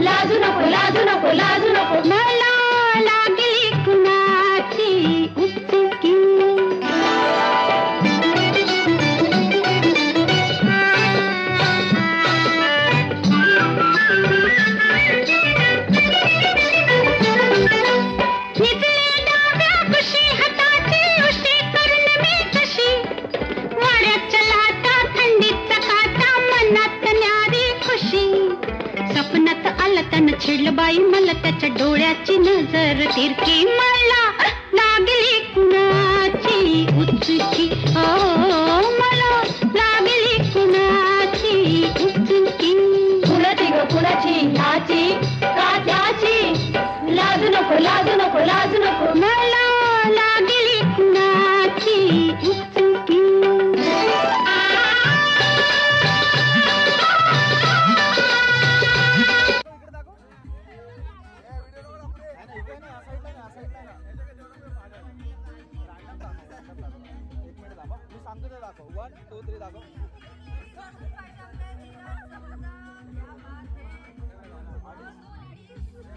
लाजू नको लाजू नको लाजू नको मला लागली कुणाची उचकी छिडलं बाई मला त्याच्या डोळ्याची नजर तिरकी मला लागली कुणाची उचकी मला लागली कुणाची उचकी कुणाची ग कुणाची ह्याची का त्याची लाजू नको लाजू नको लाजू नको मला लागली कुणाची उचकी सांगतो ते दाखव 1 2 3 दाखव